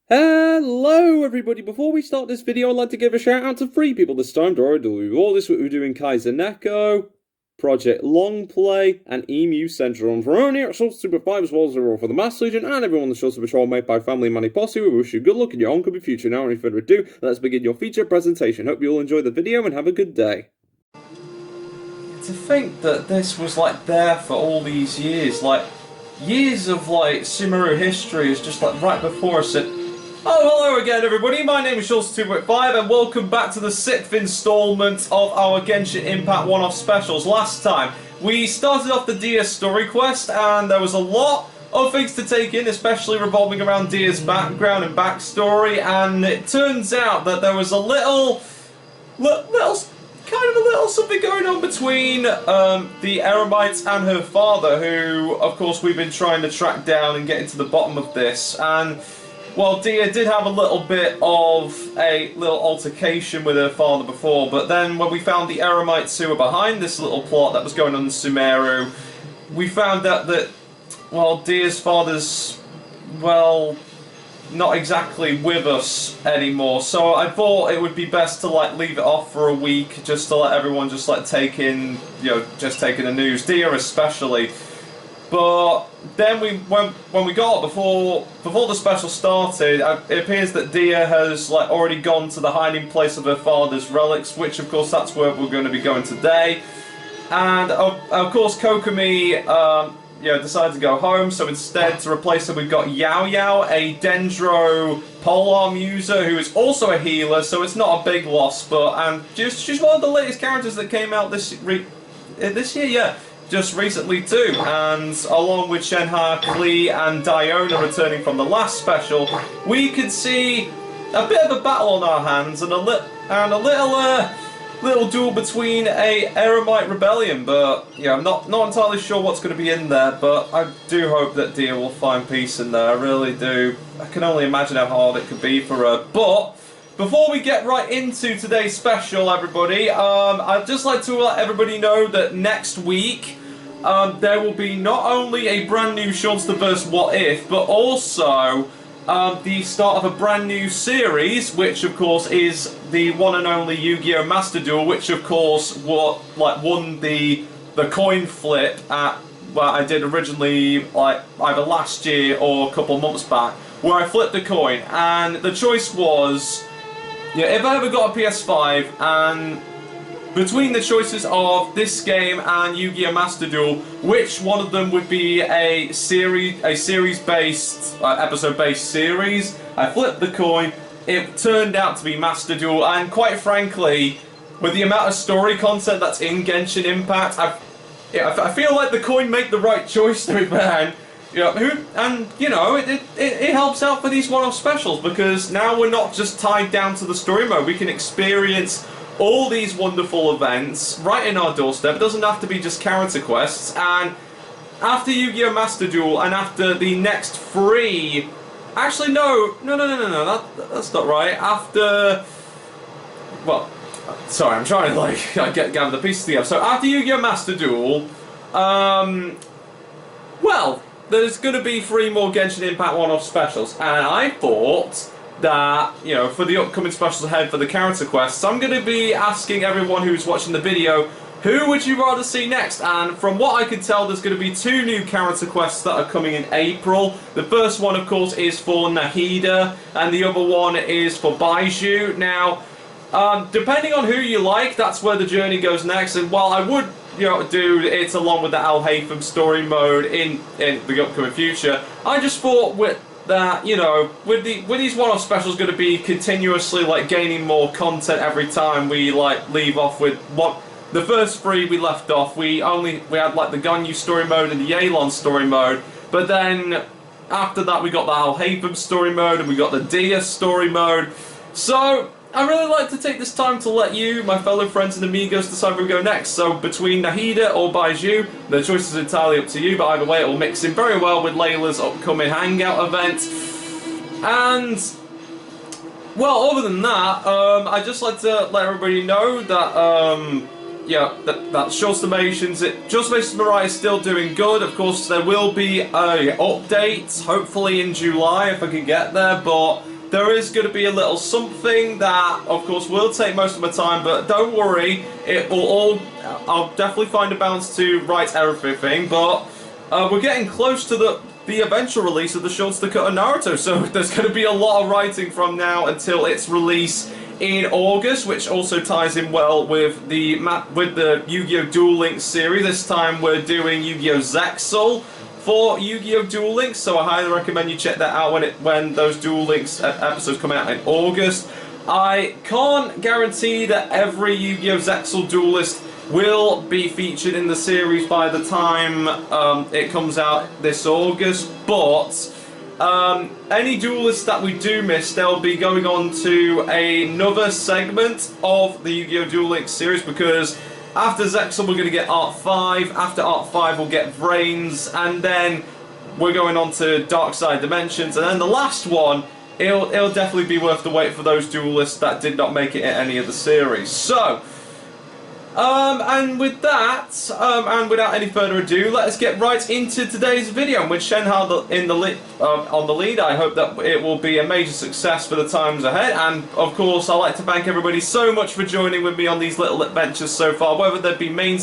Hello everybody, before we start this video I'd like to give a shout out to three people this time. All this we're doing KaiserNeko, Project Longplay, and Emu Central. And for only at SHOUTOUT 5 as well as overall for the Mass Legion and everyone on the SHOUTOUT Patrol made by Family Manny Posse. We wish you good luck in your oncoming future. Now, without any further ado, let's begin your feature presentation. Hope you all enjoy the video and have a good day. To think that this was like there for all these years, like years of like Sumeru history is just like right before us. Oh, hello again everybody, my name is Seanster and welcome back to the 6th installment of our Genshin Impact One Off specials. Last time, we started off the Dehya story quest and there was a lot of things to take in, especially revolving around Dehya's background and backstory, and it turns out that there was a little something going on between the Eremites and her father, who, of course, we've been trying to track down and get to the bottom of this. And, well, Dehya did have a little bit of a little altercation with her father before, but then when we found the Eremites who were behind this little plot that was going on in Sumeru, we found out that, well, Dehya's father's, well, not exactly with us anymore, so I thought it would be best to like leave it off for a week just to let everyone just like take in, just taking the news, Dehya especially. But then when we got before the special started, it appears that Dehya has like already gone to the hiding place of her father's relics, which of course that's where we're going to be going today. And of course Kokomi decided to go home, so instead, to replace her, we've got Yao Yao, a Dendro polearm user who is also a healer, so it's not a big loss, but she's one of the latest characters that came out this year, yeah, just recently too, and along with Shenha, Klee, and Diona returning from the last special, we could see a bit of a battle on our hands and a little duel between a Eremite rebellion, but yeah, I'm not entirely sure what's going to be in there, but I do hope that Dehya will find peace in there, I really do. I can only imagine how hard it could be for her. But before we get right into today's special, everybody, I'd just like to let everybody know that next week there will be not only a brand new Seanster vs. What If, but also the start of a brand new series, which of course is the one and only Yu-Gi-Oh! Master Duel, which of course won the coin flip at I did originally, like either last year or a couple months back, where I flipped a coin, and the choice was, if I ever got a PS5, and between the choices of this game and Yu-Gi-Oh! Master Duel, which one of them would be a series-based, episode-based series? I flipped the coin. It turned out to be Master Duel, and quite frankly, with the amount of story content that's in Genshin Impact, I feel like the coin made the right choice, to be fair. It helps out for these one-off specials, because now we're not just tied down to the story mode. We can experience all these wonderful events right in our doorstep. It doesn't have to be just character quests. And after Yu-Gi-Oh! Master Duel and after the next 3... Actually, no, that's not right. After... Well, sorry, I'm trying to like gather the pieces together. So after Yu-Gi-Oh! Master Duel, well, there's going to be 3 more Genshin Impact one-off specials. And I thought that, for the upcoming specials ahead for the character quests, I'm going to be asking everyone who's watching the video, who would you rather see next? And from what I can tell, there's going to be 2 new character quests that are coming in April. The first one, of course, is for Nahida, and the other one is for Baizhu. Now, depending on who you like, that's where the journey goes next. And while I would, do it along with the Al-Haytham story mode in the upcoming future, I just thought that, with these one-off specials going to be continuously like gaining more content every time we like leave off with what the first 3 we left off. We had like the Ganyu story mode and the Yelan story mode, but then after that we got the Al-Haytham story mode and we got the Dehya story mode. So I really like to take this time to let you, my fellow friends and amigos, decide where we go next. So between Nahida or Baizhu, the choice is entirely up to you, but either way it will mix in very well with Layla's upcoming Hangout event. And, well, other than that, I'd just like to let everybody know that, that Shulstamations Mirai is still doing good. Of course, there will be updates, hopefully in July if I can get there, but there is going to be a little something that, of course, will take most of my time, but don't worry, it will all... I'll definitely find a balance to write everything, but we're getting close to the eventual release of the Seanster cut of Naruto, so there's going to be a lot of writing from now until its release in August, which also ties in well with the Yu-Gi-Oh! Duel Links series. This time we're doing Yu-Gi-Oh! Zexal for Yu-Gi-Oh! Duel Links, so I highly recommend you check that out when those Duel Links episodes come out in August. I can't guarantee that every Yu-Gi-Oh! Zexal duelist will be featured in the series by the time it comes out this August, but any duelists that we do miss, they'll be going on to another segment of the Yu-Gi-Oh! Duel Links series, because after Zexal we're going to get Art 5, after Art 5 we'll get Brains, and then we're going on to Dark Side Dimensions, and then the last one, it'll definitely be worth the wait for those duelists that did not make it in any of the series. So, and with that, and without any further ado, let us get right into today's video. With Shen on the lead, I hope that it will be a major success for the times ahead. And of course, I'd like to thank everybody so much for joining with me on these little adventures so far, whether they be main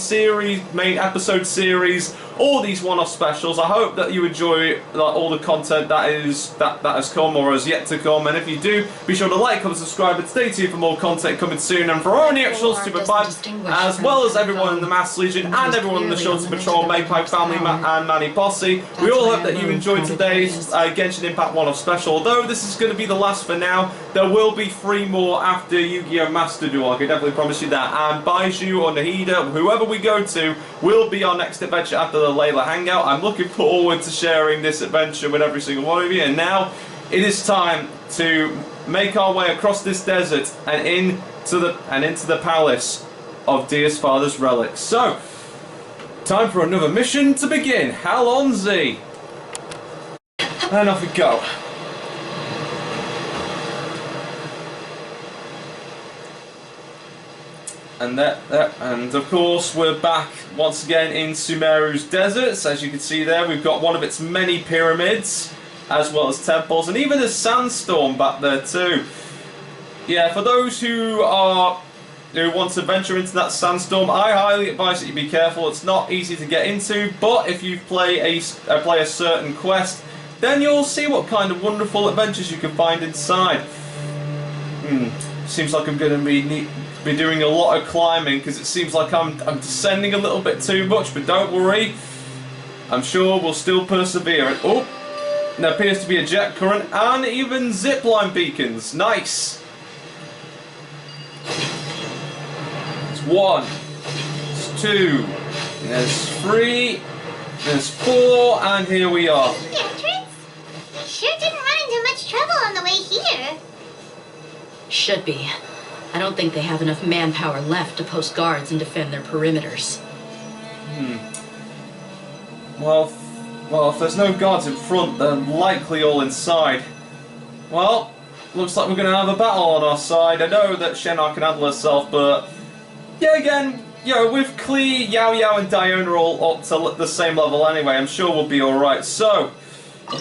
episode series, or these one-off specials. I hope that you enjoy all the content that has come or has yet to come. And if you do, be sure to like, comment, subscribe, and stay tuned for more content coming soon. And for only actual Super 5, as well as everyone in the Mass Legion and everyone in the Shorter Patrol, Maypie family, and Manny Posse, we all hope that you enjoyed today's Genshin Impact One-Off special. Although this is going to be the last for now, there will be 3 more after Yu-Gi-Oh! Master Duel. I can definitely promise you that. And Baizhu or Nahida, whoever we go to, will be our next adventure after the Layla Hangout. I'm looking forward to sharing this adventure with every single one of you. And now it is time to make our way across this desert and into the palace of Dehya's father's relics. So, time for another mission to begin. Halonzi! And off we go. And of course we're back once again in Sumeru's deserts. As you can see there, we've got one of its many pyramids, as well as temples, and even a sandstorm back there too. Yeah, for those who want to venture into that sandstorm, I highly advise that you be careful. It's not easy to get into, but if you play a certain quest, then you'll see what kind of wonderful adventures you can find inside. Seems like I'm going to be doing a lot of climbing, because it seems like I'm descending a little bit too much, but don't worry, I'm sure we'll still persevere. And oh, there appears to be a jet current and even zipline beacons. Nice. There's 1, there's 2, there's 3, there's 4, and here we are. The entrance? Sure didn't run into much trouble on the way here. Should be. I don't think they have enough manpower left to post guards and defend their perimeters. Well, if there's no guards in front, they're likely all inside. Well, looks like we're going to have a battle on our side. I know that Shena can handle herself, but yeah, again, with Klee, Yao Yao, and Diona all up to the same level anyway, I'm sure we'll be alright. So,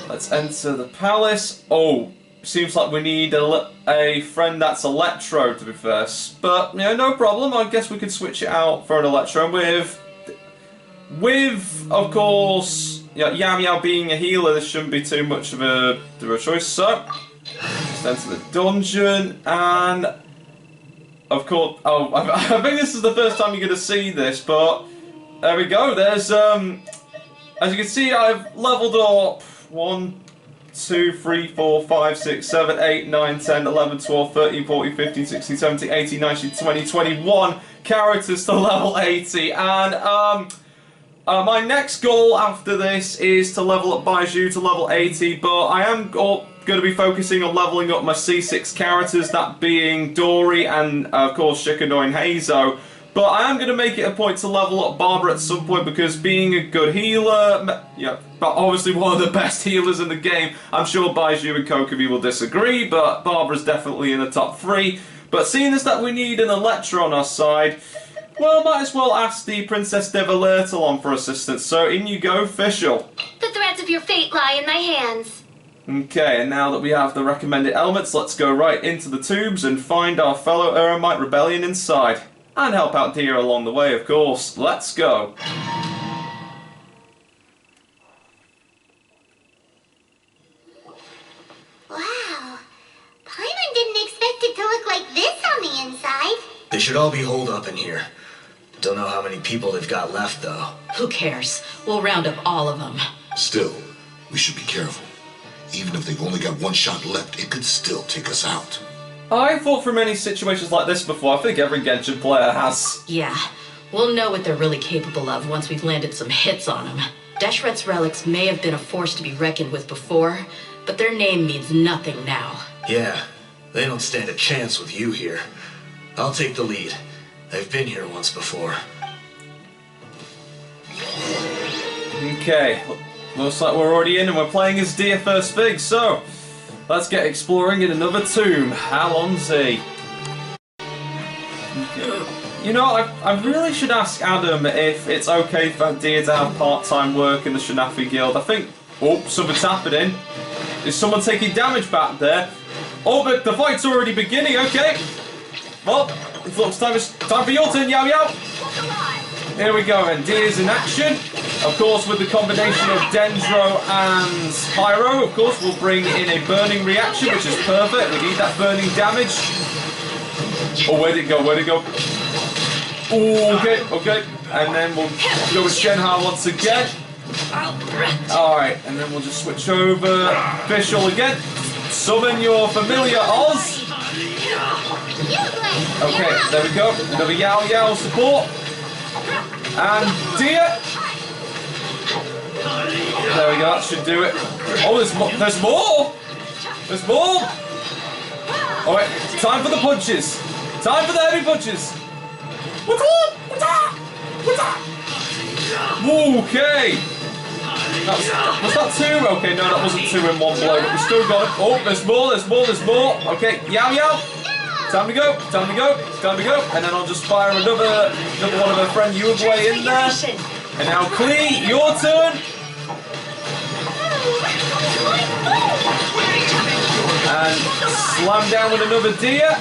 let's enter the palace. Oh, seems like we need a friend that's Electro, to be fair. But, no problem. I guess we could switch it out for an Electro with of course, Yao Yao being a healer. This shouldn't be too much of a choice. So, just enter the dungeon, and of course, I think this is the first time you're going to see this, but there we go. There's, as you can see, I've leveled up 1, 2, 3, 4, 5, 6, 7, 8, 9, 10, 11, 12, 13, 14, 15, 16, 17, 18, 19, 20, 21 characters to level 80. And my next goal after this is to level up Baizhu to level 80, but I am going to be focusing on leveling up my C6 characters, that being Dory and of course Shikano and Heizo. But I am going to make it a point to level up Barbara at some point, because being a good healer, but obviously one of the best healers in the game, I'm sure Baizhu and Kokovi will disagree, but Barbara's definitely in the top 3. But seeing as that we need an Electra on our side, well, might as well ask the Princess de Valertalon for assistance. So in you go, Fischl. The threads of your fate lie in my hands. Okay, and now that we have the recommended elements, let's go right into the tubes and find our fellow Eremite rebellion inside. And help out Dehya along the way, of course. Let's go. Wow. Paimon didn't expect it to look like this on the inside. They should all be holed up in here. Don't know how many people they've got left, though. Who cares? We'll round up all of them. Still, we should be careful. Even if they've only got one shot left, it could still take us out. I fought through many situations like this before. I think every Genshin player has. Yeah, we'll know what they're really capable of once we've landed some hits on them. Deshret's relics may have been a force to be reckoned with before, but their name means nothing now. Yeah, they don't stand a chance with you here. I'll take the lead. I've been here once before. Okay, looks like we're already in and we're playing as Dehya first thing, so let's get exploring in another tomb. Alonzi. You know, I really should ask Adam if it's okay for Dehya to have part-time work in the Shanafi Guild. I think... Oh, something's happening. Is someone taking damage back there? Oh, but the fight's already beginning, okay. Well, it looks time for your turn, Yao Yao. Here we go, and Dehya's in action. Of course, with the combination of Dendro and Pyro, of course, we'll bring in a burning reaction, which is perfect. We need that burning damage. Oh, where'd it go? Where'd it go? Ooh, okay, okay. And then we'll go with Shenha once again. Alright, and then we'll just switch over. Official again. Summon your familiar Oz. Okay, there we go. Another Yao Yao support. And Dehya. There we go, that should do it. Oh, there's more! There's more! Alright, time for the punches. Time for the heavy punches. Okay. Was that two? Okay, no, that wasn't two in one blow, but we still got it. Oh, there's more. Okay, Yao Yao. Time to go. And then I'll just fire another one of her friend Uruguay in there. And now Klee, your turn. And slam down with another Dehya.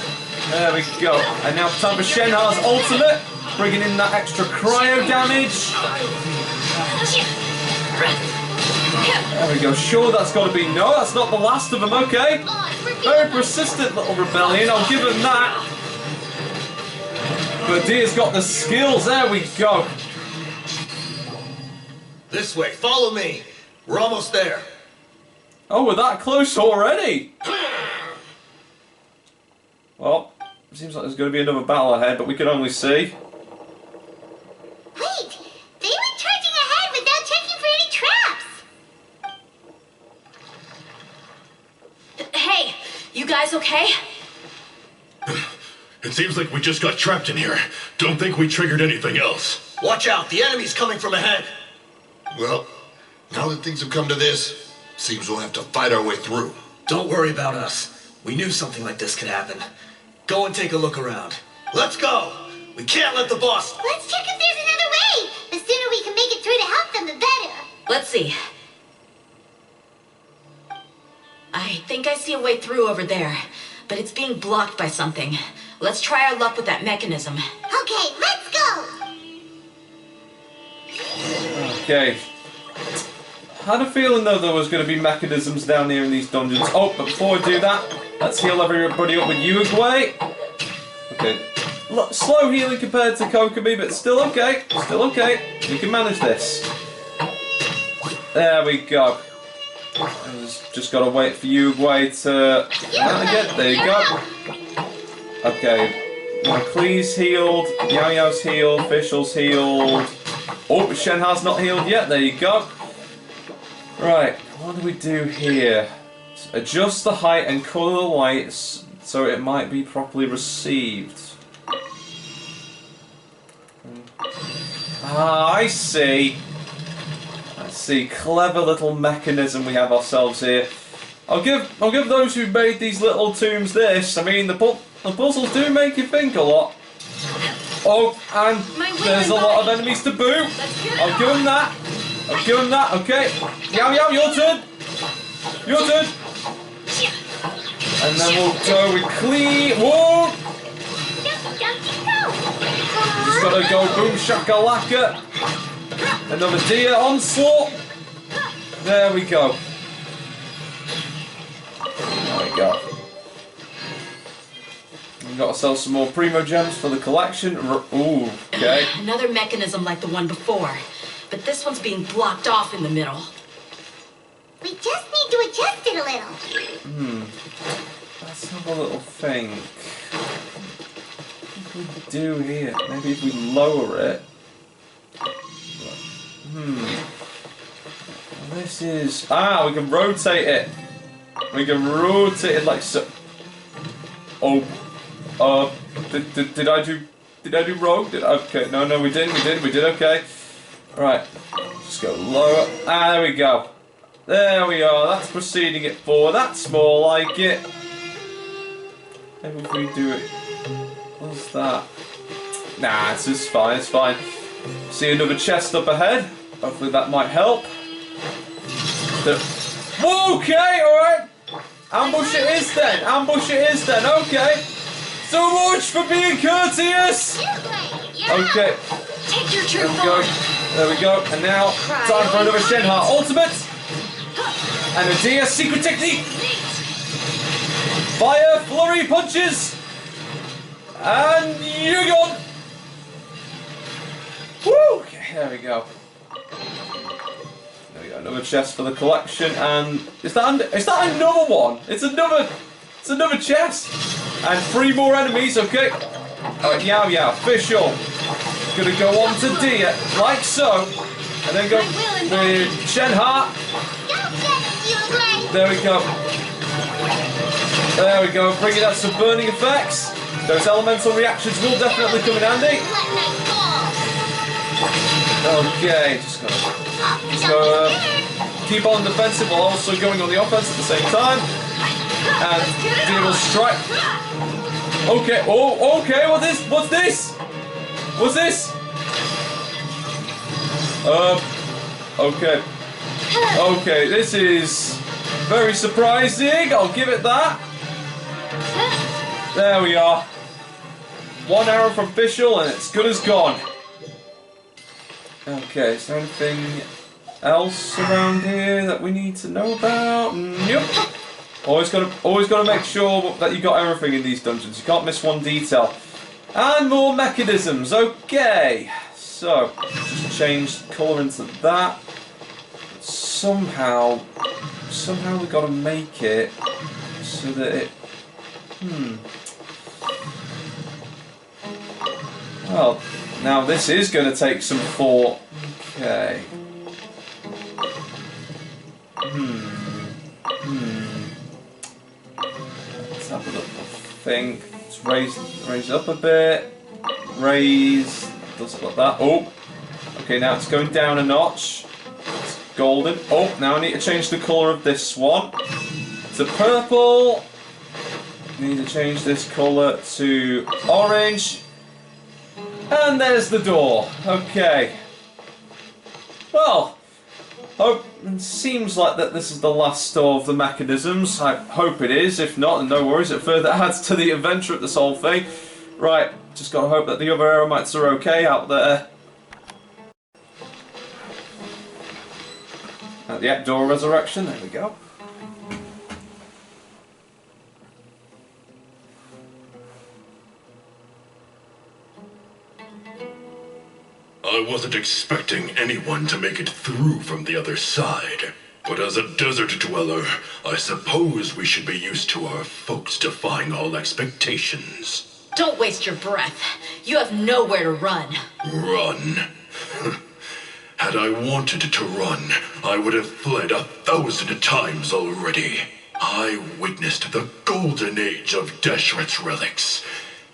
There we go. And now time for Shenha's ultimate. Bringing in that extra cryo damage. There we go. Sure, that's got to be... No, that's not the last of them. Okay. Very persistent little rebellion. I'll give him that. But Dehya's got the skills. There we go. This way, follow me. We're almost there. Oh, we're that close already. Well, it seems like there's going to be another battle ahead, but we can only see. Wait, they went charging ahead without checking for any traps. Hey, you guys okay? It seems like we just got trapped in here. Don't think we triggered anything else. Watch out, the enemy's coming from ahead. Well, now that things have come to this, seems we'll have to fight our way through. Don't worry about us. We knew something like this could happen. Go and take a look around. Let's go! We can't let the boss... Let's check if there's another way. The sooner we can make it through to help them, the better. Let's see. I think I see a way through over there, but it's being blocked by something. Let's try our luck with that mechanism. Okay, let's go. Okay. Had a feeling though there was going to be mechanisms down here in these dungeons. Oh, but before we do that, let's heal everybody up with Uruguay. Okay. Slow healing compared to Kokomi, but still okay. Still okay. We can manage this. There we go. Just gotta wait for Uruguay to again. There you go. Okay. Now Klee's healed, Yao Yao's healed, Official's healed. Oh, but Shenha's not healed yet. There you go. Right, what do we do here? Adjust the height and colour the lights so it might be properly received. Ah, I see. I see. Clever little mechanism we have ourselves here. I'll give those who made these little tombs this. I mean, the puzzles do make you think a lot. Oh, and there's a lot of enemies to boot. I'll give them that. Okay. Yao Yao, your turn. Your turn. And then we'll go with clean. Whoa! Just gotta go boom shakalaka. Another Dehya onslaught. There we go. There we go. We've got ourselves some more Primo Gems for the collection. Ooh, okay. Another mechanism like the one before, but this one's being blocked off in the middle. We just need to adjust it a little. Let's have a little think. What do we do here? Maybe if we lower it. This is... Ah, we can rotate it. We can rotate it like so. Oh. Did I do wrong? Okay, no, we did, okay. Right. Just go lower. Ah, there we go. There we are, that's proceeding it forward. That's more like it. Maybe if we do it... What's that? Nah, it's just fine, it's fine. See another chest up ahead. Hopefully that might help. Okay, alright. Ambush it is then. Ambush it is then. Okay. So much for being courteous. Okay. Take your There truth we go. on. There we go. And now, time for another Shenhar ultimate. And a Dehya secret technique. Fire flurry punches. And you're gone. Woo! Okay, there we go. There we go. Another chest for the collection. And is that another one? It's another chest. And 3 more enemies. Okay. Alright, yeah, official. Gonna go on to Dehya, like so. And then go with Shenhar. There we go. There we go. Bringing out some burning effects. Those elemental reactions will definitely come in handy. Okay, just gotta keep on defensive while also going on the offense at the same time. And Dehya will strike. Okay. Oh, okay. What's this? What's this? Okay. Okay, this is very surprising. I'll give it that. There we are. 1 arrow from official and it's good as gone. Okay, is there anything else around here that we need to know about? Nope. Always gotta make sure that you got everything in these dungeons. You can't miss one detail. And more mechanisms. Okay. So, just change the colour into that. Somehow we gotta make it so that it. Well, now this is going to take some thought. Okay. Let's have a little think. Let's raise it up a bit. Raise. Does it like that? Oh. Okay, now it's going down a notch. It's golden. Oh, now I need to change the colour of this one to purple. Need to change this colour to orange. And there's the door. Okay. Well, it seems like that this is the last of the mechanisms. I hope it is. If not, then no worries. It further adds to the adventure of this whole thing. Right, just gotta hope that the other Eremites are okay out there. Yep, door resurrection. There we go. I wasn't expecting anyone to make it through from the other side. But as a desert dweller, I suppose we should be used to our folks defying all expectations. Don't waste your breath. You have nowhere to run. Run? Had I wanted to run, I would have fled 1,000 times already. I witnessed the golden age of Deshret's relics.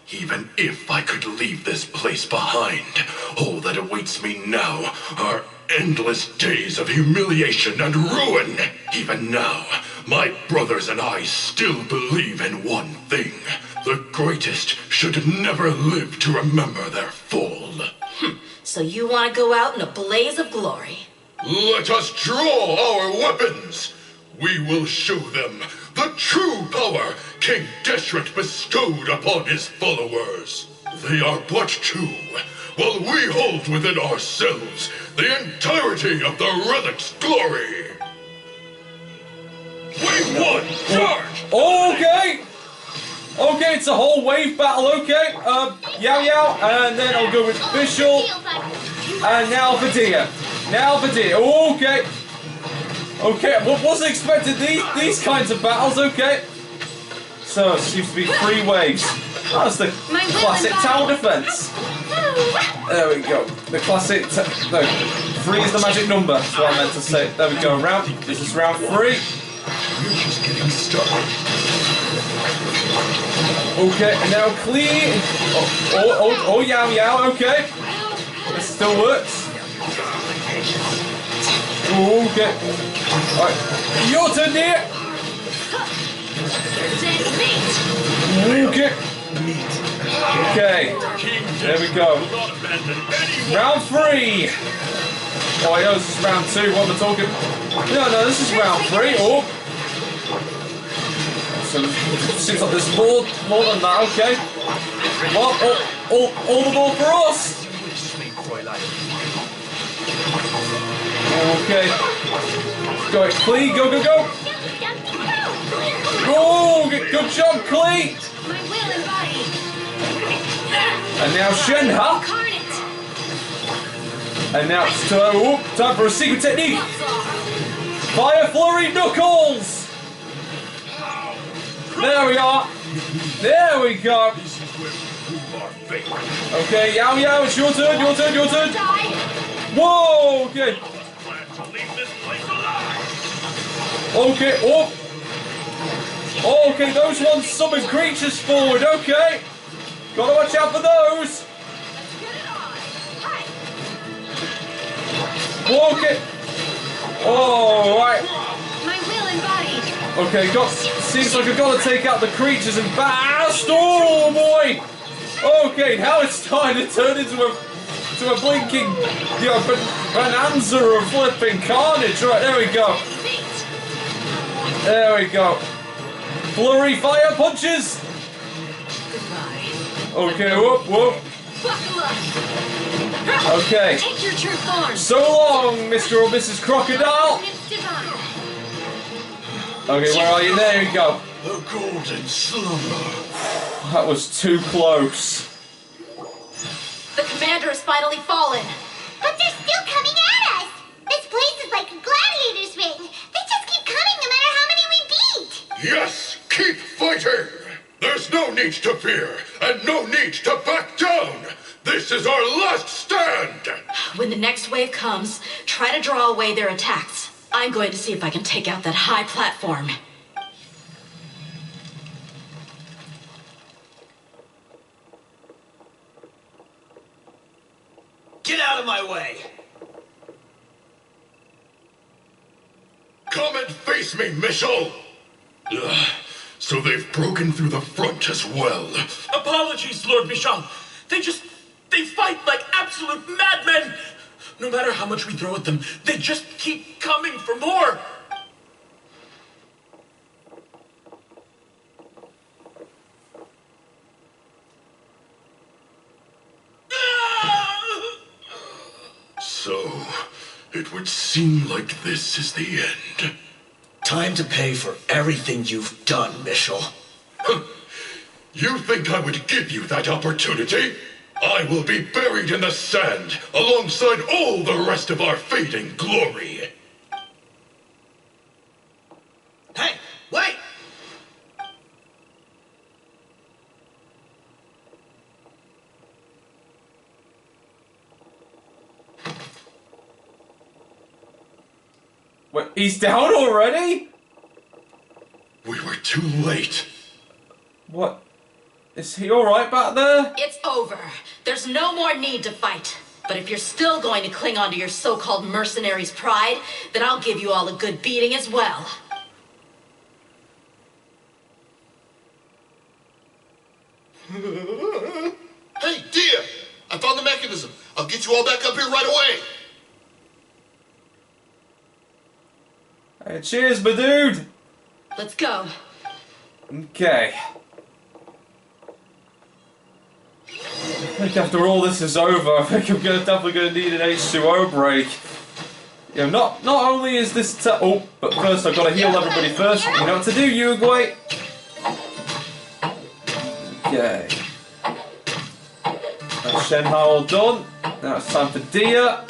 Even if I could leave this place behind, all that awaits me now are endless days of humiliation and ruin. Even now, my brothers and I still believe in one thing. The greatest should never live to remember their fall. So you want to go out in a blaze of glory? Let us draw our weapons! we will show them the true power King Deshret bestowed upon his followers. They are but two, while we hold within ourselves the entirety of the relic's glory. Wave 1, charge! Okay! Okay, it's a whole wave battle, okay. Yao Yao, and then I'll go with Vishal, and now for Dehya. Now for Dehya, okay. Okay, wasn't expecting these kinds of battles, okay. So, it seems to be 3 waves. That's the classic tower defense. There we go. The classic, no, 3 is the magic number, that's what I meant to say. There we go, this is round 3. We're just getting started. Okay, and now clean. Oh, Yao Yao, okay. This still works. Okay. Alright, your turn, dear. Okay. Okay, there we go. Round 3. Oh, I know this is round 2. What am I talking? No, this is round 3. Oh. So seems like there's more than that. Okay. Well, all the more for us. Okay. Go, Klee. Go. Oh, good job, Klee. And now Shenha. And now it's time for a secret technique. Fire Flurry Knuckles. There we are. There we go. Okay, Yao, it's your turn. Whoa, okay. Okay, oh. Okay, those ones summon creatures forward, okay. Gotta watch out for those. Okay. Oh, right. My will embodied. Okay, seems like I've got to take out the creatures and blast. Oh boy! Okay, now it's time to turn into a blinking, bonanza of flipping carnage. Right, there we go. There we go. Flurry fire punches. Okay, whoop. Okay. Take your true form. So long, Mr. or Mrs. Crocodile. Okay, where are you? There you go. The golden slumber. That was too close. The commander has finally fallen. But they're still coming at us. This place is like a gladiator's ring. They just keep coming no matter how many we beat. Yes, keep fighting. There's no need to fear, and no need to back down. This is our last stand. When the next wave comes, try to draw away their attacks. I'm going to see if I can take out that high platform. Get out of my way! Come and face me, Mitchell. So they've broken through the front as well. Apologies, Lord Michal. They fight like absolute madmen. No matter how much we throw at them, they just keep coming for more. So, it would seem like this is the end. Time to pay for everything you've done, Mitchell. You think I would give you that opportunity? I will be buried in the sand alongside all the rest of our fading glory. Hey, wait! Wait, he's down already? We were too late. What? Is he alright back there? It's over. There's no more need to fight. But if you're still going to cling on to your so-called mercenary's pride, then I'll give you all a good beating as well. Hey, Dehya! I found the mechanism. I'll get you all back up here right away. Hey, cheers, my dude! Let's go. Okay. I think after all this is over, I think I'm definitely going to need an H2O break. You know, not only is this but first I've got to heal everybody first. You know what to do, Uruguay. Okay. That's Shenhao all done. Now it's time for Dehya.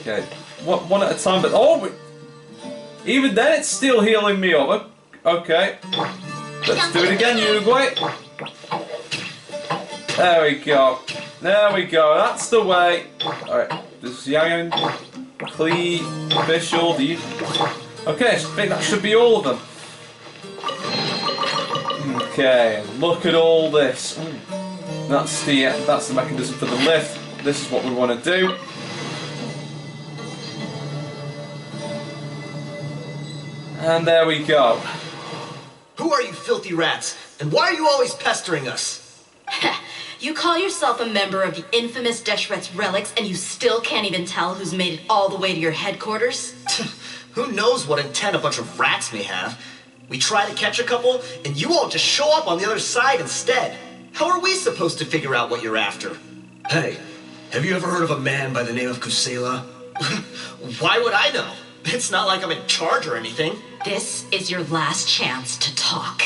Okay. One at a time, but even then it's still healing me over. Okay. Let's do it again, Uruguay. There we go. There we go. That's the way. Alright. This is Yang, Klee, Official, Okay, I think that should be all of them. Okay, look at all this. That's the mechanism for the lift. This is what we want to do. And there we go. Who are you filthy rats? And why are you always pestering us? You call yourself a member of the infamous Deshret's relics and you still can't even tell who's made it all the way to your headquarters? Who knows what intent a bunch of rats may have? We try to catch a couple, and you all just show up on the other side instead. How are we supposed to figure out what you're after? Hey, have you ever heard of a man by the name of Kusela? Why would I know? It's not like I'm in charge or anything. This is your last chance to talk.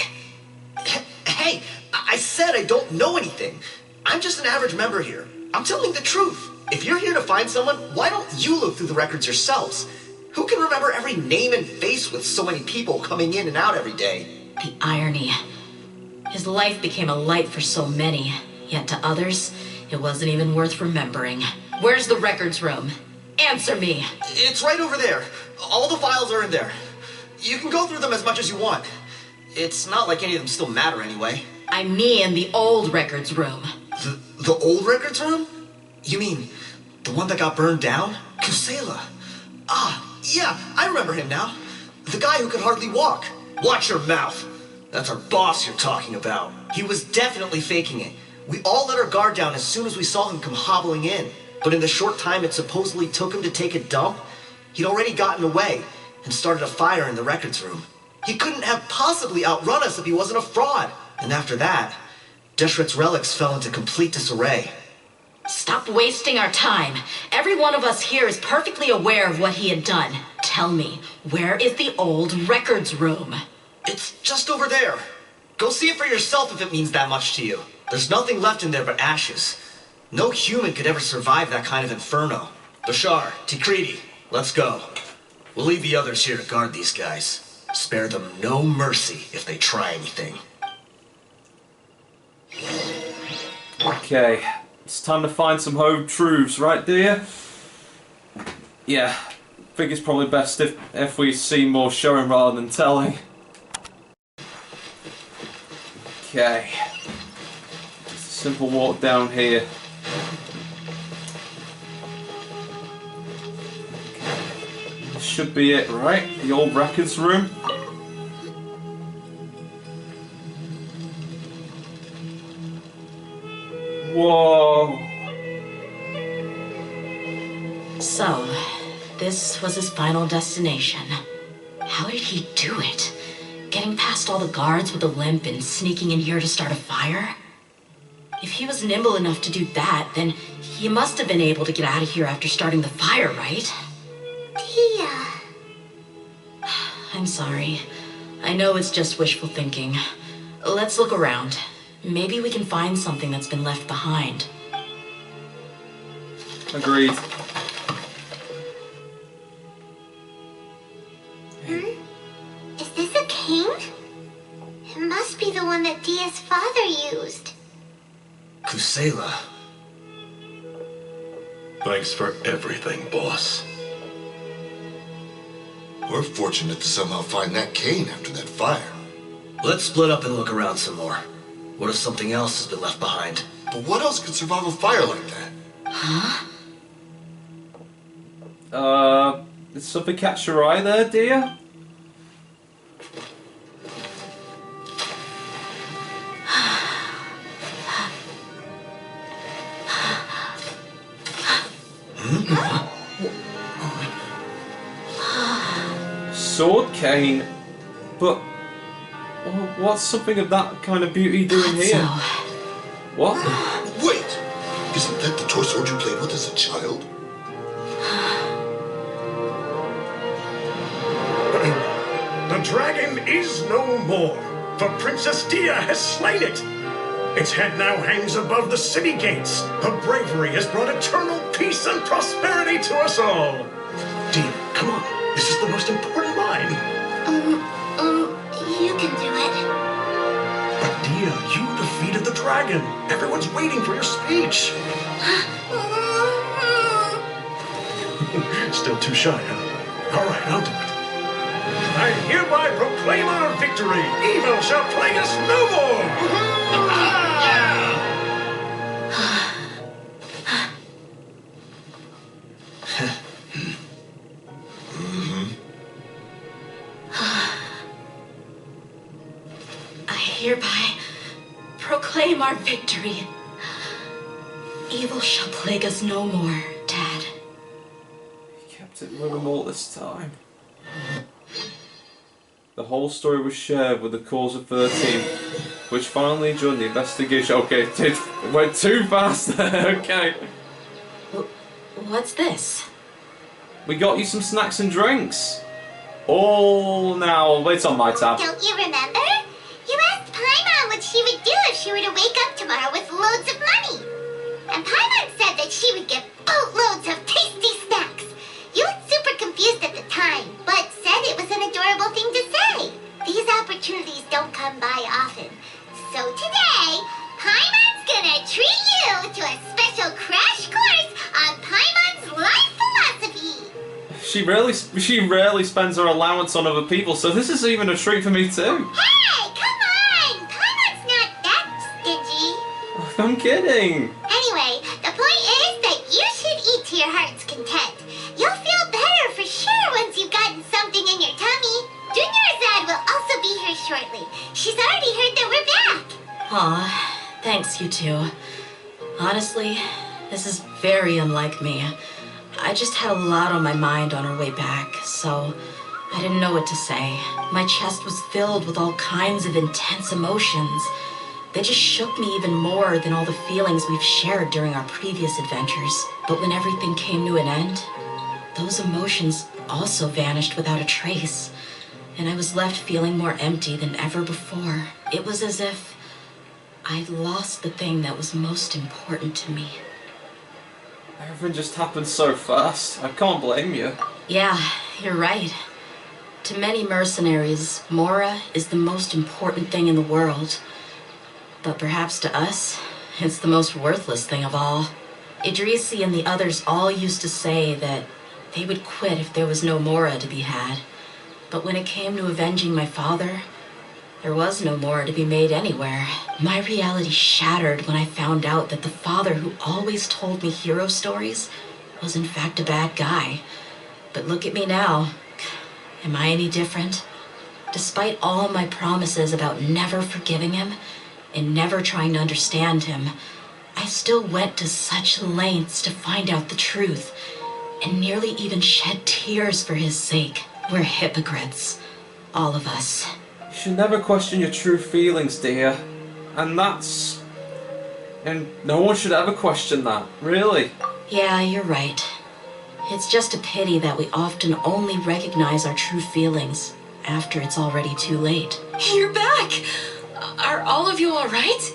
Hey, I said I don't know anything. I'm just an average member here. I'm telling the truth. If you're here to find someone, why don't you look through the records yourselves? Who can remember every name and face with so many people coming in and out every day? The irony. His life became a light for so many, yet to others, it wasn't even worth remembering. Where's the records room? Answer me. It's right over there. All the files are in there. You can go through them as much as you want. It's not like any of them still matter anyway. I mean the old records room. The old records room? You mean the one that got burned down? Kusela. Ah, yeah, I remember him now. The guy who could hardly walk. Watch your mouth. That's our boss you're talking about. He was definitely faking it. We all let our guard down as soon as we saw him come hobbling in. But in the short time it supposedly took him to take a dump, he'd already gotten away and started a fire in the records room. He couldn't have possibly outrun us if he wasn't a fraud. And after that, Deshret's relics fell into complete disarray. Stop wasting our time. Every one of us here is perfectly aware of what he had done. Tell me, where is the old records room? It's just over there. Go see it for yourself if it means that much to you. There's nothing left in there but ashes. No human could ever survive that kind of inferno. Bashar, Tikriti, let's go. We'll leave the others here to guard these guys. Spare them no mercy if they try anything. Okay, it's time to find some home truths, right, Dehya? Yeah, I think it's probably best if we see more showing rather than telling. Okay, just a simple walk down here. This should be it, right? The old records room. Whoa! So, this was his final destination. How did he do it? Getting past all the guards with a limp and sneaking in here to start a fire? If he was nimble enough to do that, then he must have been able to get out of here after starting the fire, right? Dehya. I'm sorry. I know it's just wishful thinking. Let's look around. Maybe we can find something that's been left behind. Agreed. Is this a cane? It must be the one that Dehya's father used. Kusela. Thanks for everything, boss. We're fortunate to somehow find that cane after that fire. Let's split up and look around some more. What if something else has been left behind? But what else could survive a fire like that? Huh? Did something catch your eye there, Dehya? sword cane. But what's something of that kind of beauty doing here? What? Wait! Isn't that the toy sword you played with as a child? The dragon is no more, for Princess Dehya has slain it. Its head now hangs above the city gates. Her bravery has brought eternal peace and prosperity to us all. Dehya, come on. This is the most important line. You can do it. But Dehya, you defeated the dragon. Everyone's waiting for your speech. Still too shy, huh? All right, I'll do it. I hereby proclaim our victory. Evil shall plague us no more. I hereby proclaim our victory. Evil shall plague us no more, Dad. He kept it with him all this time. The whole story was shared with the cause of 13, which finally joined the investigation. Okay, it went too fast there, okay. What's this? We got you some snacks and drinks. All now, it's on my tab. Don't you remember? You asked Paimon what she would do if she were to wake up tomorrow with loads of money. And Paimon said that she would get boatloads of tasty snacks. You looked super confused at the time, but said it was an adorable thing to say. These opportunities don't come by often. So today, Paimon's gonna treat you to a special crash course on Paimon's life philosophy. She rarely spends her allowance on other people, so this is even a treat for me too. Hey, come on! Paimon's not that stingy. I'm kidding. Anyway, the point is that you should eat to your heart's content. You'll feel better for sure once you've gotten something in your tummy. Junior Azad will also be here shortly. She's already heard that we're back. Aw, thanks you two. Honestly, this is very unlike me. I just had a lot on my mind on our way back, so I didn't know what to say. My chest was filled with all kinds of intense emotions. They just shook me even more than all the feelings we've shared during our previous adventures. But when everything came to an end, those emotions also vanished without a trace, and I was left feeling more empty than ever before. It was as if I'd lost the thing that was most important to me. Everything just happened so fast. I can't blame you. Yeah, you're right. To many mercenaries, Mora is the most important thing in the world. But perhaps to us, it's the most worthless thing of all. Idrisi and the others all used to say that they would quit if there was no Mora to be had. But when it came to avenging my father, there was no Mora to be made anywhere. My reality shattered when I found out that the father who always told me hero stories was in fact a bad guy. But look at me now. Am I any different? Despite all my promises about never forgiving him and never trying to understand him, I still went to such lengths to find out the truth, and nearly even shed tears for his sake. We're hypocrites. All of us. You should never question your true feelings, dear. And no one should ever question that, really. Yeah, you're right. It's just a pity that we often only recognize our true feelings after it's already too late. You're back! Are all of you alright?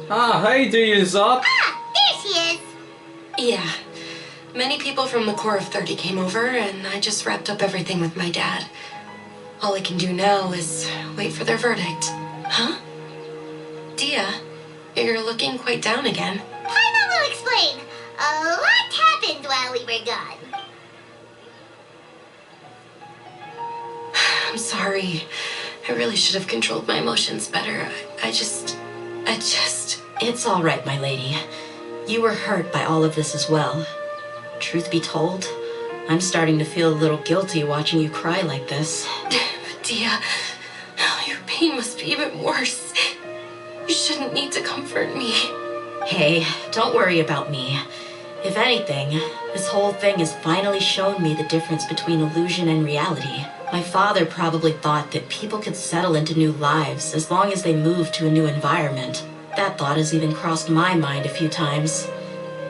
Ah, hey, Dehya's up. Ah, there she is. Yeah. Many people from the Corps of 30 came over, and I just wrapped up everything with my dad. All I can do now is wait for their verdict. Huh? Dehya, you're looking quite down again. Paimon will explain. A lot happened while we were gone. I'm sorry. I really should have controlled my emotions better. I just... It's all right, my lady. You were hurt by all of this as well. Truth be told, I'm starting to feel a little guilty watching you cry like this. Dehya, your pain must be even worse. You shouldn't need to comfort me. Hey, don't worry about me. If anything, this whole thing has finally shown me the difference between illusion and reality. My father probably thought that people could settle into new lives as long as they moved to a new environment. That thought has even crossed my mind a few times.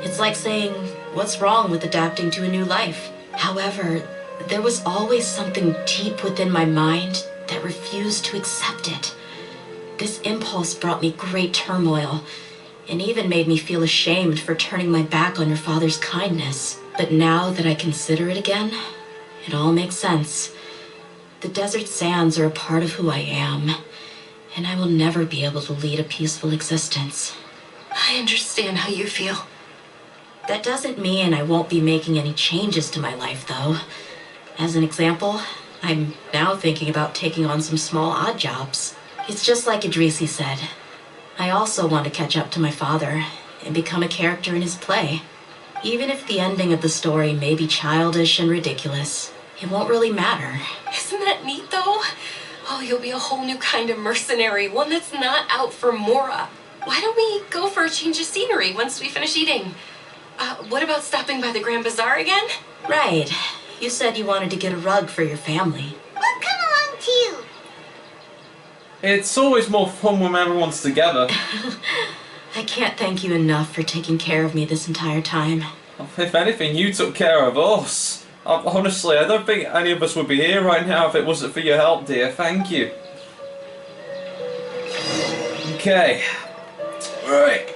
It's like saying, what's wrong with adapting to a new life? However, there was always something deep within my mind that refused to accept it. This impulse brought me great turmoil, and even made me feel ashamed for turning my back on your father's kindness. But now that I consider it again, it all makes sense. The desert sands are a part of who I am, and I will never be able to lead a peaceful existence. I understand how you feel. That doesn't mean I won't be making any changes to my life, though. As an example, I'm now thinking about taking on some small odd jobs. It's just like Idrisi said. I also want to catch up to my father and become a character in his play. Even if the ending of the story may be childish and ridiculous, it won't really matter. Isn't that neat, though? Oh, you'll be a whole new kind of mercenary, one that's not out for Mora. Why don't we go for a change of scenery once we finish eating? What about stopping by the Grand Bazaar again? Right. You said you wanted to get a rug for your family. We'll come along too. It's always more fun when everyone's together. I can't thank you enough for taking care of me this entire time. If anything, you took care of us. Honestly, I don't think any of us would be here right now if it wasn't for your help, dear. Thank you. Okay. Right.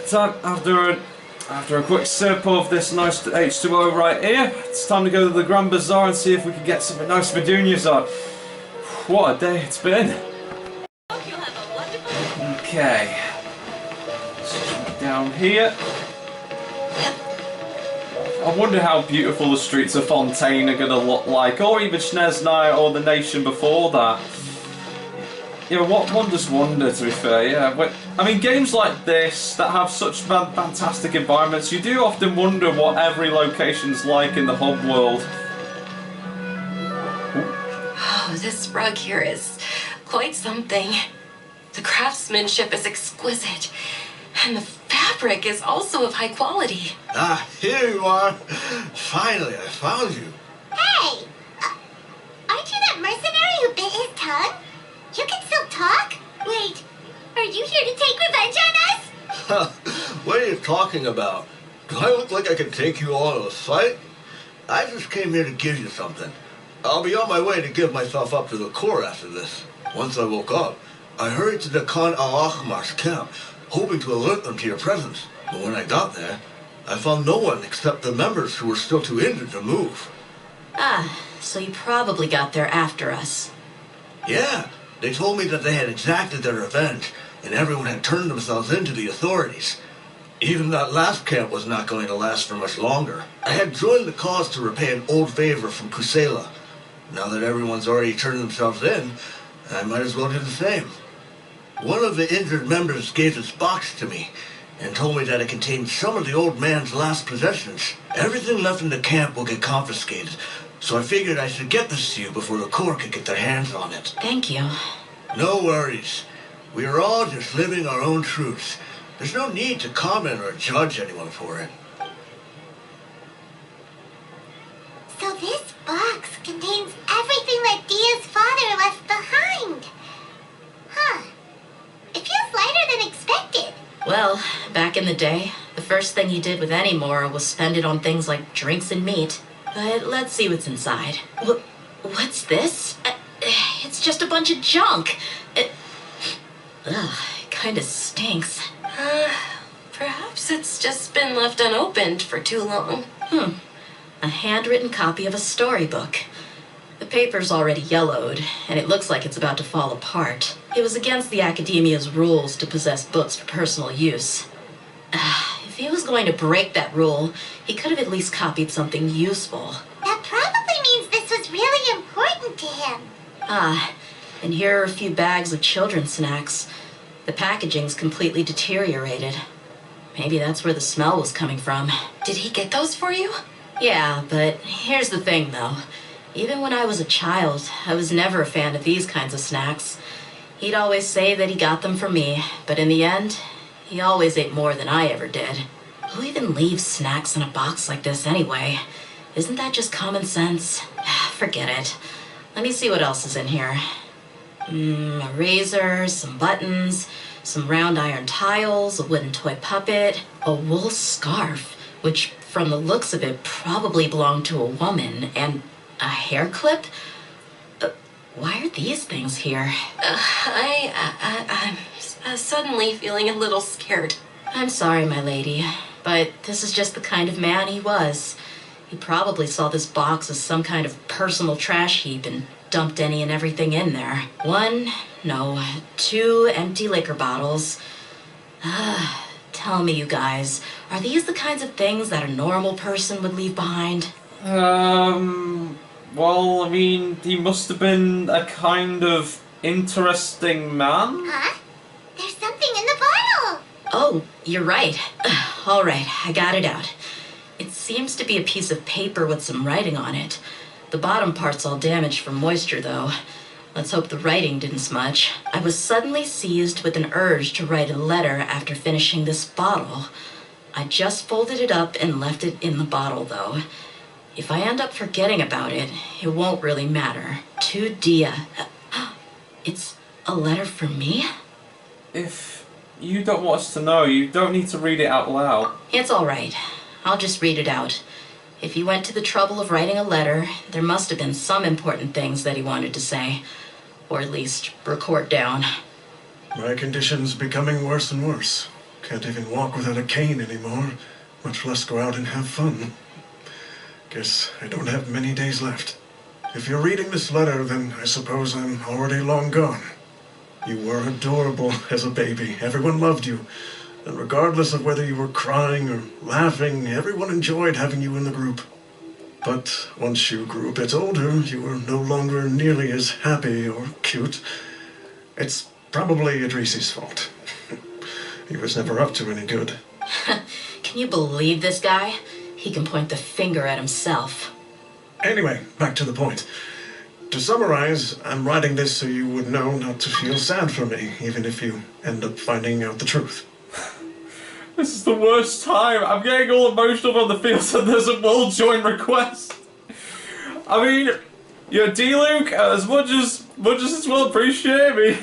Time after a quick sip of this nice H2O right here, it's time to go to the Grand Bazaar and see if we can get something nice for Dunya's on. What a day it's been. Okay. Down here. I wonder how beautiful the streets of Fontaine are going to look like, or even Snezhnaya or the nation before that. Yeah, what wonders wonder, to be fair, yeah. I mean, games like this that have such fantastic environments, you do often wonder what every location's like in the hub world. Oh, this rug here is quite something. The craftsmanship is exquisite, and the fabric is also of high quality. Ah, here you are. Finally, I found you. Hey! Aren't you that mercenary who bit his tongue? You can still talk? Wait, are you here to take revenge on us? What are you talking about? Do I look like I can take you all in a fight? I just came here to give you something. I'll be on my way to give myself up to the Corps after this. Once I woke up, I hurried to the Khan al-Ahmar's camp, hoping to alert them to your presence. But when I got there, I found no one except the members who were still too injured to move. Ah, so you probably got there after us. Yeah, they told me that they had exacted their revenge, and everyone had turned themselves in to the authorities. Even that last camp was not going to last for much longer. I had joined the cause to repay an old favor from Kusela. Now that everyone's already turned themselves in, I might as well do the same. One of the injured members gave this box to me and told me that it contained some of the old man's last possessions. Everything left in the camp will get confiscated, so I figured I should get this to you before the Corps could get their hands on it. Thank you. No worries. We are all just living our own truths. There's no need to comment or judge anyone for it. So this box contains everything that Dia's father left behind. Huh. It feels lighter than expected. Well, back in the day, the first thing you did with any Mora was spend it on things like drinks and meat. But let's see what's inside. What's this? It's just a bunch of junk. It kinda stinks. Perhaps it's just been left unopened for too long. A handwritten copy of a storybook. The paper's already yellowed, and it looks like it's about to fall apart. It was against the Academia's rules to possess books for personal use. If he was going to break that rule, he could have at least copied something useful. That probably means this was really important to him. And here are a few bags of children's snacks. The packaging's completely deteriorated. Maybe that's where the smell was coming from. Did he get those for you? Yeah, but here's the thing, though. Even when I was a child, I was never a fan of these kinds of snacks. He'd always say that he got them for me, but in the end, he always ate more than I ever did. Who even leaves snacks in a box like this anyway? Isn't that just common sense? Forget it. Let me see what else is in here. A razor, some buttons, some round iron tiles, a wooden toy puppet, a wool scarf, which from the looks of it probably belonged to a woman, and a hair clip? Why are these things here? I'm suddenly feeling a little scared. I'm sorry, my lady, but this is just the kind of man he was. He probably saw this box as some kind of personal trash heap and dumped any and everything in there. 2 empty liquor bottles. Tell me, you guys, are these the kinds of things that a normal person would leave behind? Well, I mean, he must have been a kind of interesting man. Huh? There's something in the bottle! Oh, you're right. All right, I got it out. It seems to be a piece of paper with some writing on it. The bottom part's all damaged from moisture, though. Let's hope the writing didn't smudge. I was suddenly seized with an urge to write a letter after finishing this bottle. I just folded it up and left it in the bottle, though. If I end up forgetting about it, it won't really matter. To Dehya. It's a letter from me? If you don't want us to know, you don't need to read it out loud. It's all right. I'll just read it out. If he went to the trouble of writing a letter, there must have been some important things that he wanted to say. Or at least record down. My condition's becoming worse and worse. Can't even walk without a cane anymore, much less go out and have fun. Guess I don't have many days left. If you're reading this letter, then I suppose I'm already long gone. You were adorable as a baby. Everyone loved you. And regardless of whether you were crying or laughing, everyone enjoyed having you in the group. But once you grew a bit older, you were no longer nearly as happy or cute. It's probably Idrisi's fault. He was never up to any good. Can you believe this guy? He can point the finger at himself. Anyway, back to the point. To summarize, I'm writing this so you would know not to feel sad for me, even if you end up finding out the truth. This is the worst time. I'm getting all emotional on the field and there's a world join request. I mean, D-Luke, as much as this will appreciate me,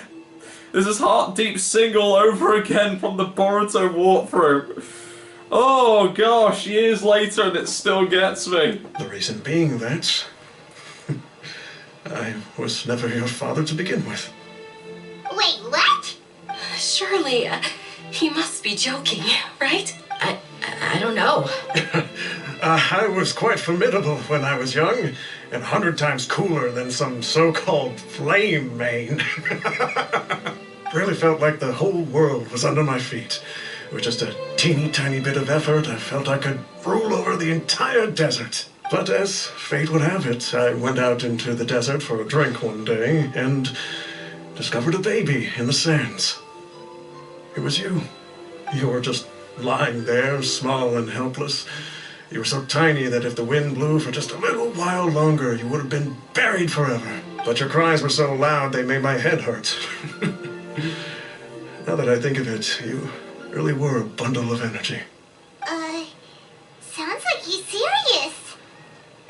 this is Heart Deep single over again from the Boruto walkthrough. Oh gosh, years later and it still gets me. The reason being that I was never your father to begin with. Wait, what? Surely, he must be joking, right? I don't know. I was quite formidable when I was young, and 100 times cooler than some so-called flame main. Really felt like the whole world was under my feet. With just a teeny tiny bit of effort, I felt I could rule over the entire desert. But as fate would have it, I went out into the desert for a drink one day and discovered a baby in the sands. It was you. You were just lying there, small and helpless. You were so tiny that if the wind blew for just a little while longer, you would have been buried forever. But your cries were so loud they made my head hurt. Now that I think of it, you really were a bundle of energy. Sounds like he's serious.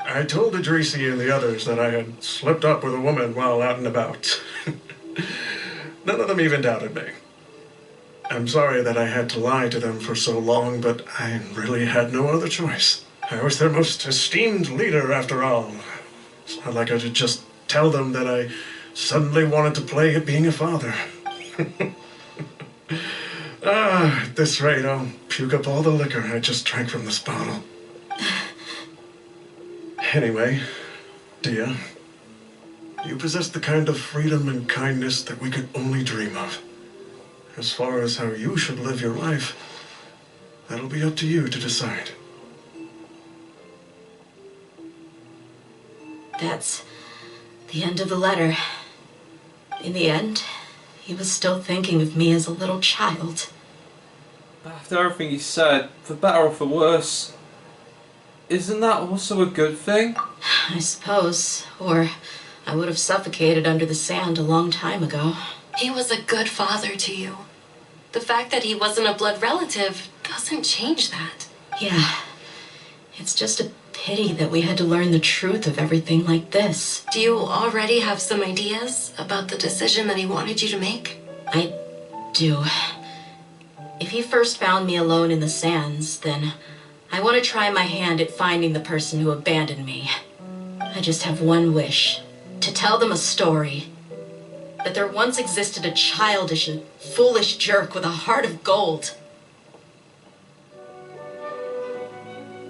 I told Idrisi and the others that I had slipped up with a woman while out and about. None of them even doubted me. I'm sorry that I had to lie to them for so long, but I really had no other choice. I was their most esteemed leader, after all. It's not like I could just tell them that I suddenly wanted to play at being a father. At this rate, I'll puke up all the liquor I just drank from this bottle. Anyway, Dehya, you possess the kind of freedom and kindness that we could only dream of. As far as how you should live your life, that'll be up to you to decide. That's the end of the letter. In the end, he was still thinking of me as a little child. After everything he said, for better or for worse, isn't that also a good thing? I suppose. Or I would have suffocated under the sand a long time ago. He was a good father to you. The fact that he wasn't a blood relative doesn't change that. Yeah. It's just a pity that we had to learn the truth of everything like this. Do you already have some ideas about the decision that he wanted you to make? I do. If he first found me alone in the sands, then I want to try my hand at finding the person who abandoned me. I just have one wish. To tell them a story. That there once existed a childish and foolish jerk with a heart of gold.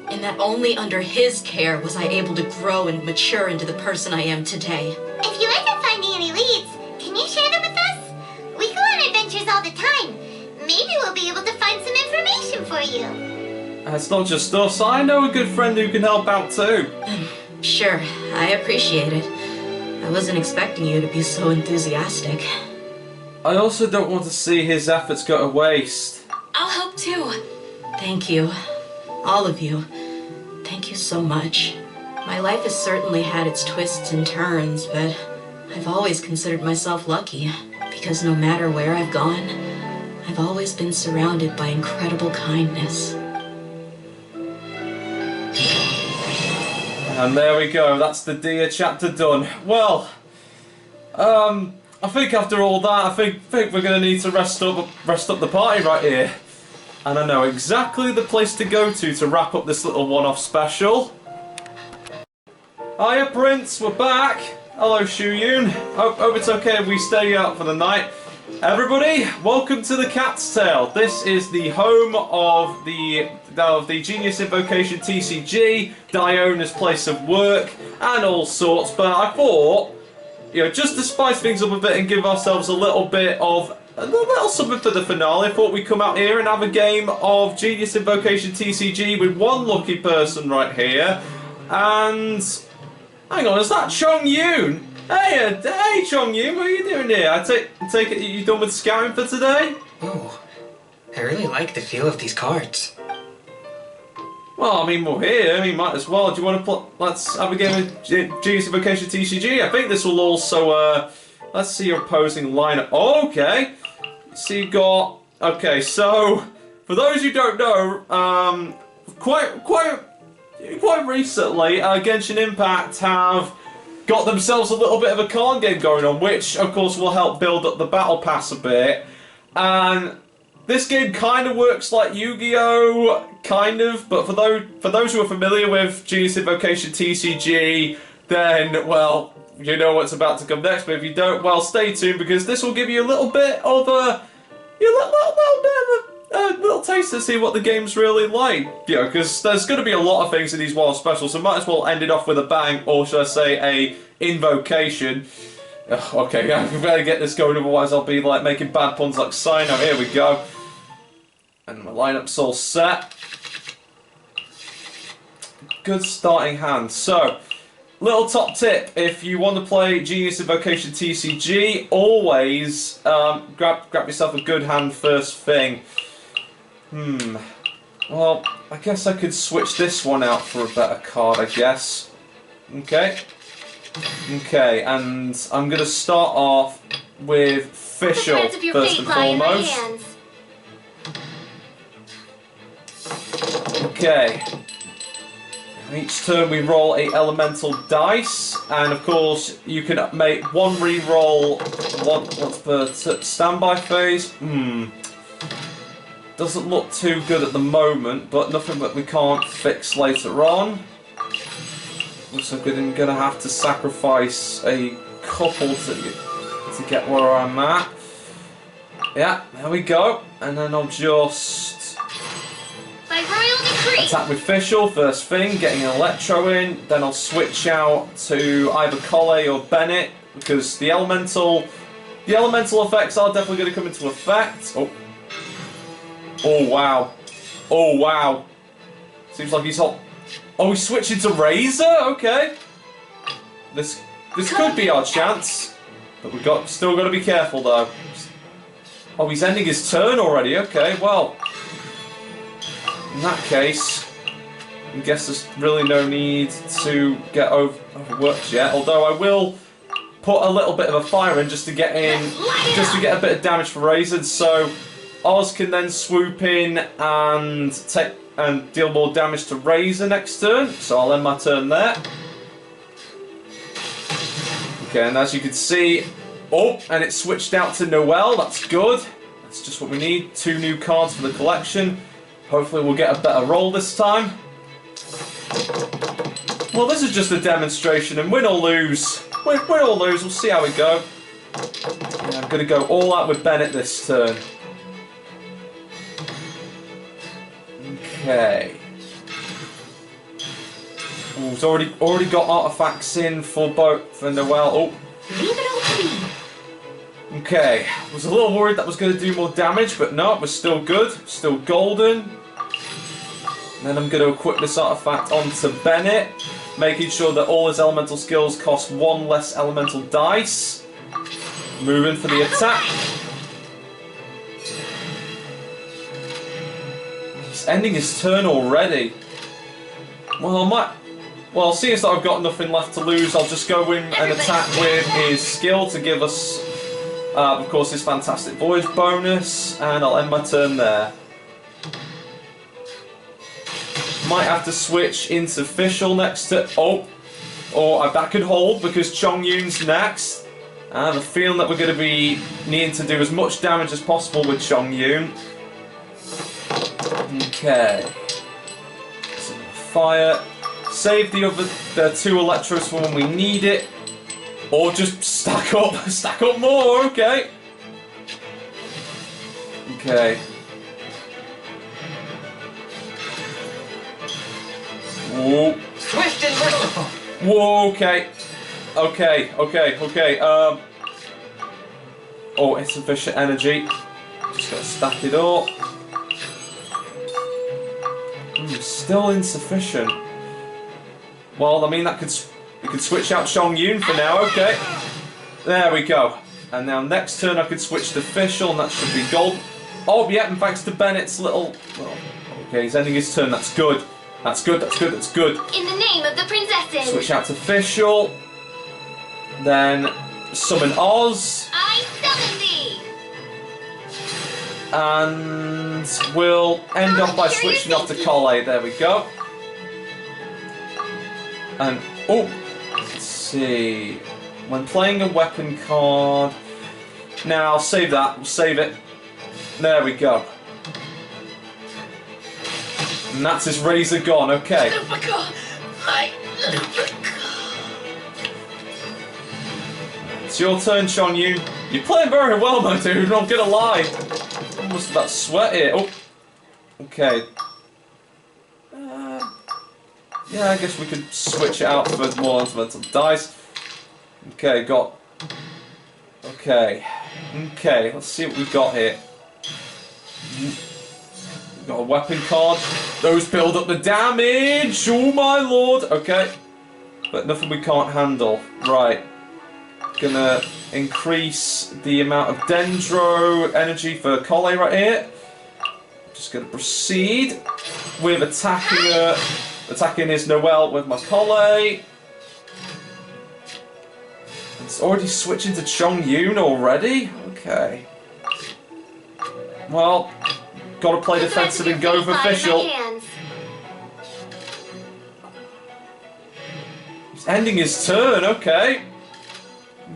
And that only under his care was I able to grow and mature into the person I am today. If you end up finding any leads, can you share them with us? We go on adventures all the time. Maybe we'll be able to find some information for you. It's not just us. I know a good friend who can help out too. Sure, I appreciate it. I wasn't expecting you to be so enthusiastic. I also don't want to see his efforts go to waste. I'll help too. Thank you. All of you. Thank you so much. My life has certainly had its twists and turns, but I've always considered myself lucky, because no matter where I've gone, I've always been surrounded by incredible kindness. And there we go, that's the Dehya chapter done. Well, I think after all that, I think we're going to need to rest up the party right here. And I know exactly the place to go to wrap up this little one-off special. Hiya Prince, we're back. Hello Shuyun. Hope it's okay if we stay out for the night. Everybody, welcome to the Cat's Tail. This is the home of the Genius Invocation TCG, Diona's place of work, and all sorts. But I thought, you know, just to spice things up a bit and give ourselves a little something for the finale, I thought we'd come out here and have a game of Genius Invocation TCG with one lucky person right here. And hang on, is that Chong Yoon? Hey, Chong Yoon, what are you doing here? I take it you done with scouting for today? Oh, I really like the feel of these cards. Well, I mean, we're here. I mean, might as well. Do you want to let's have a game of Genius Invocation TCG? I think this will also, let's see your opposing lineup. Oh, okay. So you got, okay, so, for those who don't know, quite recently, Genshin Impact have got themselves a little bit of a card game going on, which, of course, will help build up the Battle Pass a bit. And this game kind of works like Yu-Gi-Oh! Kind of, but for those who are familiar with Genius Invocation TCG, then, well, you know what's about to come next. But if you don't, well, stay tuned, because this will give you a little bit of a little taste to see what the game's really like. You know, because there's going to be a lot of things in these Wild Specials, so might as well end it off with a bang, or should I say a invocation. Okay, I better get this going, otherwise I'll be like making bad puns like Sino. Here we go. And my lineup's all set. Good starting hand. So, little top tip, if you want to play Genius Invocation TCG, always grab yourself a good hand first thing. Well, I guess I could switch this one out for a better card, I guess. Okay. Okay, and I'm going to start off with Fischl first and foremost. Okay. Each turn we roll a elemental dice, and of course you can make one re-roll once per standby phase. Doesn't look too good at the moment, but nothing that we can't fix later on. Looks like I'm gonna have to sacrifice a couple to get where I'm at. Yeah, there we go. And then I'll just By royal decree. attack with Fischl first thing, getting an Electro in. Then I'll switch out to either Collei or Bennett, because the elemental effects are definitely going to come into effect. Oh wow. Oh wow. Seems like he's hot. Oh, he's switching to Razor? Okay. This could be our chance. But we've still got to be careful though. Oh, he's ending his turn already. Okay, well. In that case, I guess there's really no need to get overworked yet. Although I will put a little bit of a fire in just to get a bit of damage for Razor. So Oz can then swoop in and and deal more damage to Razor next turn, so I'll end my turn there. Okay, and as you can see, oh, and it switched out to Noelle, that's good. That's just what we need, 2 new cards for the collection. Hopefully we'll get a better roll this time. Well, this is just a demonstration, and win or lose, we'll see how we go. Yeah, I'm going to go all out with Bennett this turn. Okay. Oh, he's already got artifacts in for Noelle. Oh. Leave it all to me. Okay. Was a little worried that was going to do more damage, but no, it was still good. Still golden. And then I'm going to equip this artifact onto Bennett, making sure that all his elemental skills cost 1 less elemental dice. Moving for the attack. He's ending his turn already. Well, seeing as that I've got nothing left to lose, I'll just go in and attack with his skill to give us, of course, his fantastic voyage bonus, and I'll end my turn there. Might have to switch into Fischl next to... Oh, or that could hold because Chongyun's next. I have a feeling that we're going to be needing to do as much damage as possible with Chongyun. Okay. Fire. Save the 2 Electros for when we need it. Or just stack up more, okay. Okay. Whoa. Swift and merciful. Whoa, okay. Okay. Oh, insufficient energy. Just gotta stack it up. Still insufficient. Well, I mean, we could switch out Chongyun for now, okay. There we go. And now next turn I could switch to Fischl, and that should be gold. Oh, yeah, and thanks to Bennett's little... Well, okay, he's ending his turn, that's good. That's good. In the name of the princesses. Switch out to Fischl. Then summon Oz. I summon thee. And we'll end off by switching off to Collei. There we go. And, oh, let's see. When playing a weapon card... Now, I'll save that. We'll save it. There we go. And that's his razor gone, okay. It's your turn, Chongyun. You're playing very well, my dude, not gonna lie. Almost about sweat here. Oh, okay. Yeah, I guess we could switch it out for more elemental dice. Okay, Okay, let's see what we've got here. We've got a weapon card. Those build up the damage. Oh my lord. Okay, but nothing we can't handle. Right. Gonna increase the amount of Dendro energy for Collei right here. Just gonna proceed with attacking his Noelle with my Collei. It's already switching to Chongyun already? Okay. Well, gotta play defensive and go for Fischl. He's ending his turn, okay.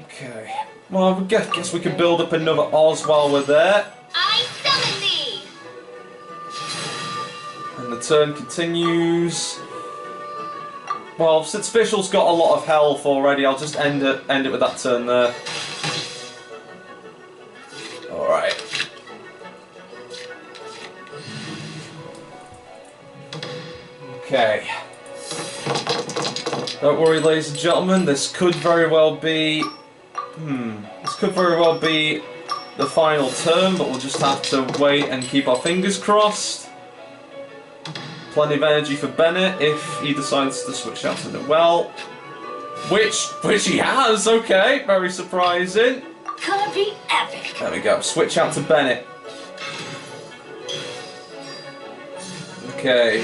Okay. Well, I guess we can build up another Oz while we're there. I summon thee. And the turn continues. Well, since Fischl's got a lot of health already, I'll just end it with that turn there. Alright. Okay. Don't worry, ladies and gentlemen, this could very well be... This could very well be the final turn, but we'll just have to wait and keep our fingers crossed. Plenty of energy for Bennett if he decides to switch out to Noelle. Which he has, okay, very surprising. Gonna be epic. There we go, switch out to Bennett. Okay.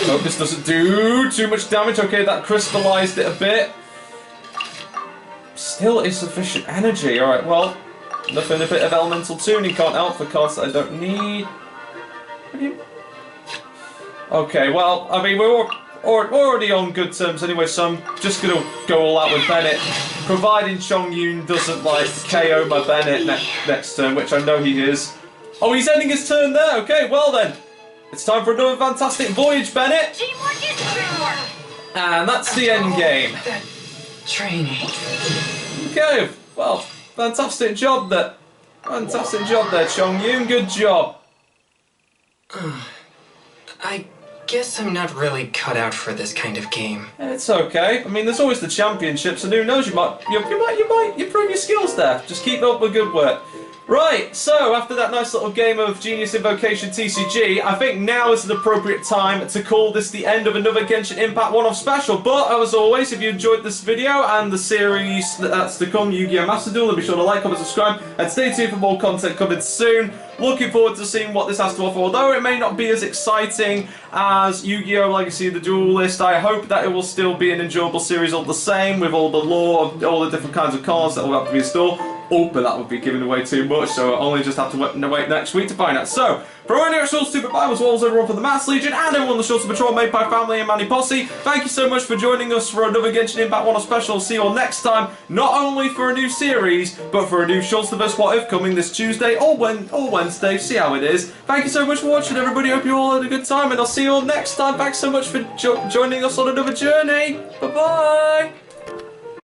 Hope this doesn't do too much damage. Okay, that crystallized it a bit. Still insufficient energy. Alright, well, nothing a bit of elemental tuning can't help for cards that I don't need. Okay, well, I mean, we're already on good terms anyway, so I'm just gonna go all out with Bennett. Providing Chongyun doesn't, like, KO my Bennett next turn, which I know he is. Oh, he's ending his turn there. Okay, well then. It's time for another fantastic voyage, Bennett. Teamwork is teamwork. And that's the end game. That training. Okay, well, fantastic job there. Fantastic job there, Chongyun. Good job. I guess I'm not really cut out for this kind of game. It's okay. I mean, there's always the championships, and who knows, you might improve your skills there. Just keep up the good work. Right, so after that nice little game of Genius Invocation TCG, I think now is an appropriate time to call this the end of another Genshin Impact one-off special. But, as always, if you enjoyed this video and the series that's to come, Yu-Gi-Oh! Master Duel, then be sure to like, comment, subscribe, and stay tuned for more content coming soon. Looking forward to seeing what this has to offer, although it may not be as exciting as Yu-Gi-Oh! Legacy of the Duelist. I hope that it will still be an enjoyable series all the same, with all the lore of all the different kinds of cards that will have to be installed. Oh, but that would be giving away too much, so I'll only just have to wait next week to find out. So, for everyone here at Short Super 5, as well as everyone from the Mass Legion, and everyone on the Short Super Patrol, Maypie family, and Manny Posse, thank you so much for joining us for another Genshin Impact one-off special. See you all next time, not only for a new series, but for a new Short Super What If coming this Tuesday or Wednesday. See how it is. Thank you so much for watching, everybody. Hope you all had a good time, and I'll see you all next time. Thanks so much for joining us on another journey. Bye-bye.